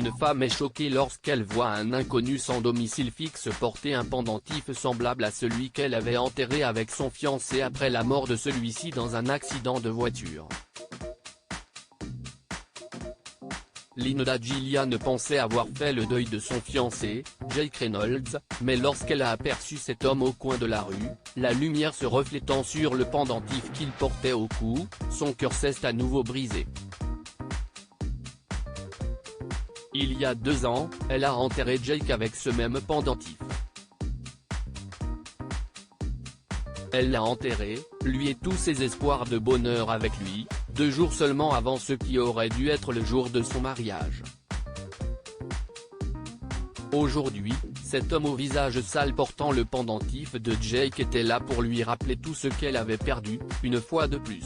Une femme est choquée lorsqu'elle voit un inconnu sans domicile fixe porter un pendentif semblable à celui qu'elle avait enterré avec son fiancé après la mort de celui-ci dans un accident de voiture. Linda Gillian pensait avoir fait le deuil de son fiancé, Jake Reynolds, mais lorsqu'elle a aperçu cet homme au coin de la rue, la lumière se reflétant sur le pendentif qu'il portait au cou, son cœur s'est à nouveau brisé. Il y a 2 ans, elle a enterré Jake avec ce même pendentif. Elle l'a enterré, lui et tous ses espoirs de bonheur avec lui, 2 jours seulement avant ce qui aurait dû être le jour de son mariage. Aujourd'hui, cet homme au visage sale portant le pendentif de Jake était là pour lui rappeler tout ce qu'elle avait perdu, une fois de plus.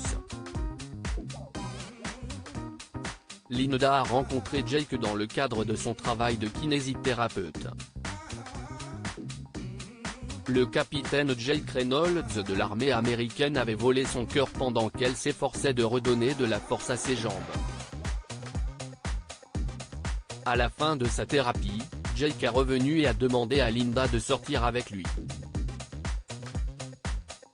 Linda a rencontré Jake dans le cadre de son travail de kinésithérapeute. Le capitaine Jake Reynolds de l'armée américaine avait volé son cœur pendant qu'elle s'efforçait de redonner de la force à ses jambes. À la fin de sa thérapie, Jake est revenu et a demandé à Linda de sortir avec lui.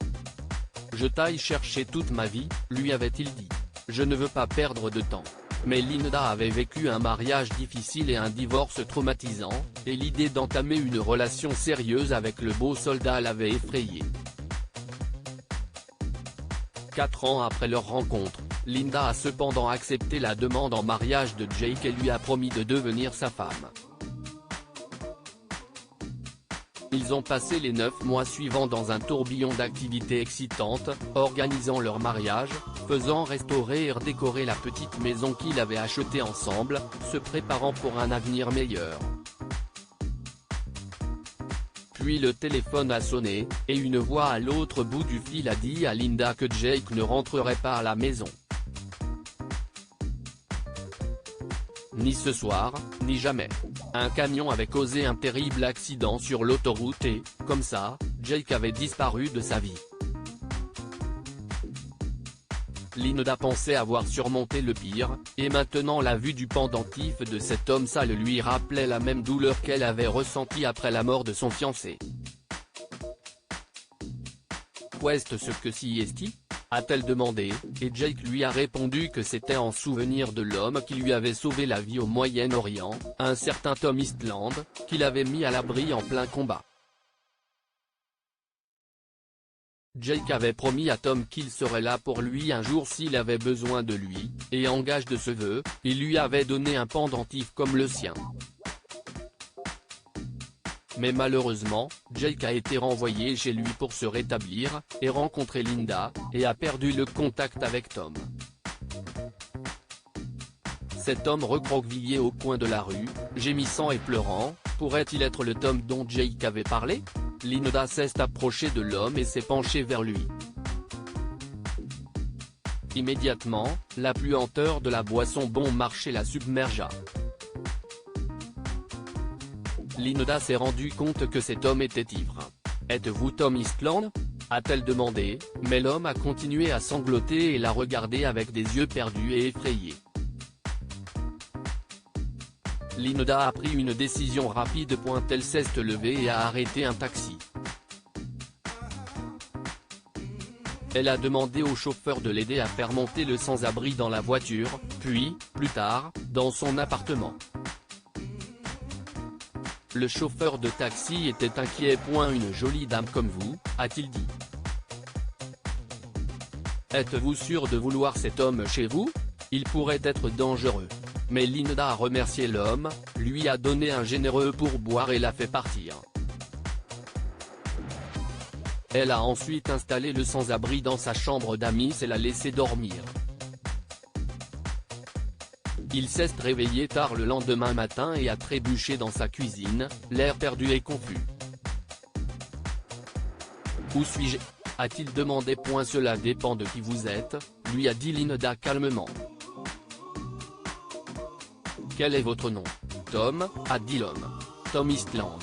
« Je t'aille chercher toute ma vie », lui avait-il dit. « Je ne veux pas perdre de temps. » Mais Linda avait vécu un mariage difficile et un divorce traumatisant, et l'idée d'entamer une relation sérieuse avec le beau soldat l'avait effrayée. 4 ans après leur rencontre, Linda a cependant accepté la demande en mariage de Jake et lui a promis de devenir sa femme. Ils ont passé les 9 mois suivants dans un tourbillon d'activités excitantes, organisant leur mariage, faisant restaurer et redécorer la petite maison qu'ils avaient achetée ensemble, se préparant pour un avenir meilleur. Puis le téléphone a sonné, et une voix à l'autre bout du fil a dit à Linda que Jake ne rentrerait pas à la maison. Ni ce soir, ni jamais. Un camion avait causé un terrible accident sur l'autoroute et, comme ça, Jake avait disparu de sa vie. Linda pensait avoir surmonté le pire, et maintenant la vue du pendentif de cet homme sale lui rappelait la même douleur qu'elle avait ressentie après la mort de son fiancé. Qu'est-ce que si est-il ? A-t-elle demandé, et Jake lui a répondu que c'était en souvenir de l'homme qui lui avait sauvé la vie au Moyen-Orient, un certain Tom Eastland, qu'il avait mis à l'abri en plein combat. Jake avait promis à Tom qu'il serait là pour lui un jour s'il avait besoin de lui, et en gage de ce vœu, il lui avait donné un pendentif comme le sien. Mais malheureusement, Jake a été renvoyé chez lui pour se rétablir, et rencontrer Linda, et a perdu le contact avec Tom. Cet homme recroquevillé au coin de la rue, gémissant et pleurant, pourrait-il être le Tom dont Jake avait parlé ? Linda s'est approchée de l'homme et s'est penchée vers lui. Immédiatement, la puanteur de la boisson bon marché la submergea. Linda s'est rendu compte que cet homme était ivre. « Êtes-vous Tom Eastland ?» a-t-elle demandé, mais l'homme a continué à sangloter et la regarder avec des yeux perdus et effrayés. Linda a pris une décision rapide. Elle s'est levée et a arrêté un taxi. Elle a demandé au chauffeur de l'aider à faire monter le sans-abri dans la voiture, puis, plus tard, dans son appartement. Le chauffeur de taxi était inquiet. Une jolie dame comme vous, a-t-il dit. Êtes-vous sûr de vouloir cet homme chez vous ? Il pourrait être dangereux. Mais Linda a remercié l'homme, lui a donné un généreux pourboire et l'a fait partir. Elle a ensuite installé le sans-abri dans sa chambre d'amis et l'a laissé dormir. Il s'est réveillé tard le lendemain matin et a trébuché dans sa cuisine, l'air perdu et confus. « Où suis-je ? A-t-il demandé. Cela dépend de qui vous êtes, lui a dit Linda calmement. « Quel est votre nom ? » Tom, a dit l'homme. Tom Eastland.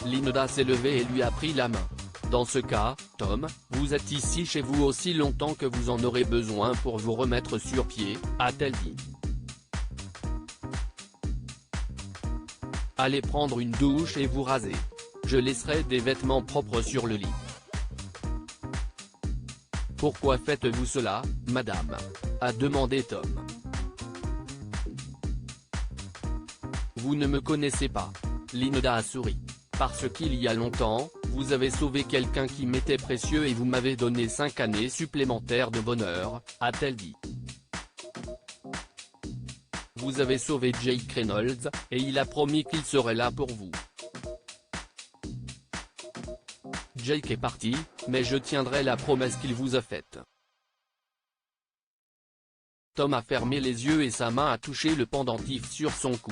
Linda s'est levée et lui a pris la main. Dans ce cas, Tom, vous êtes ici chez vous aussi longtemps que vous en aurez besoin pour vous remettre sur pied, a-t-elle dit. Allez prendre une douche et vous raser. Je laisserai des vêtements propres sur le lit. Pourquoi faites-vous cela, madame ? A demandé Tom. Vous ne me connaissez pas. Linda a souri. Parce qu'il y a longtemps, vous avez sauvé quelqu'un qui m'était précieux et vous m'avez donné 5 années supplémentaires de bonheur, a-t-elle dit. Vous avez sauvé Jake Reynolds, et il a promis qu'il serait là pour vous. Jake est parti, mais je tiendrai la promesse qu'il vous a faite. Tom a fermé les yeux et sa main a touché le pendentif sur son cou.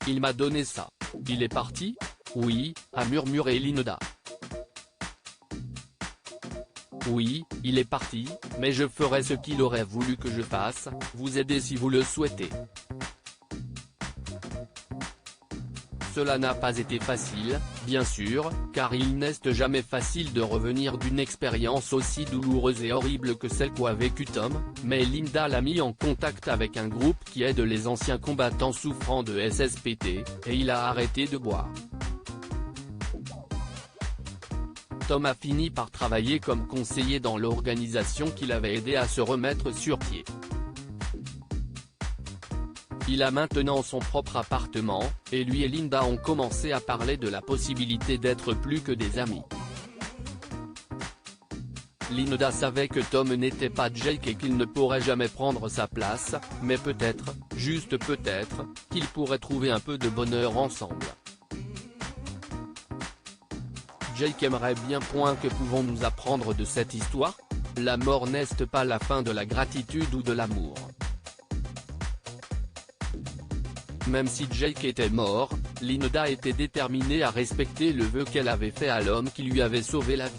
Il m'a donné ça. Il est parti ? Oui, a murmuré Linda. Oui, il est parti, mais je ferai ce qu'il aurait voulu que je fasse, vous aider si vous le souhaitez. Cela n'a pas été facile, bien sûr, car il n'est jamais facile de revenir d'une expérience aussi douloureuse et horrible que celle qu'a vécue Tom, mais Linda l'a mis en contact avec un groupe qui aide les anciens combattants souffrant de SSPT, et il a arrêté de boire. Tom a fini par travailler comme conseiller dans l'organisation qui l'avait aidé à se remettre sur pied. Il a maintenant son propre appartement, et lui et Linda ont commencé à parler de la possibilité d'être plus que des amis. Linda savait que Tom n'était pas Jake et qu'il ne pourrait jamais prendre sa place, mais peut-être, juste peut-être, qu'ils pourraient trouver un peu de bonheur ensemble. Jake aimerait bien. Que pouvons-nous apprendre de cette histoire ? La mort n'est pas la fin de la gratitude ou de l'amour. Même si Jake était mort, Linda était déterminée à respecter le vœu qu'elle avait fait à l'homme qui lui avait sauvé la vie.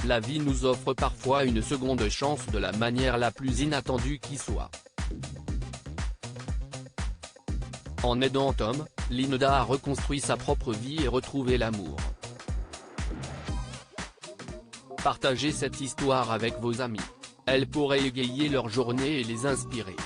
La vie nous offre parfois une seconde chance de la manière la plus inattendue qui soit. En aidant Tom, Linda a reconstruit sa propre vie et retrouvé l'amour. Partagez cette histoire avec vos amis. Elle pourrait égayer leur journée et les inspirer.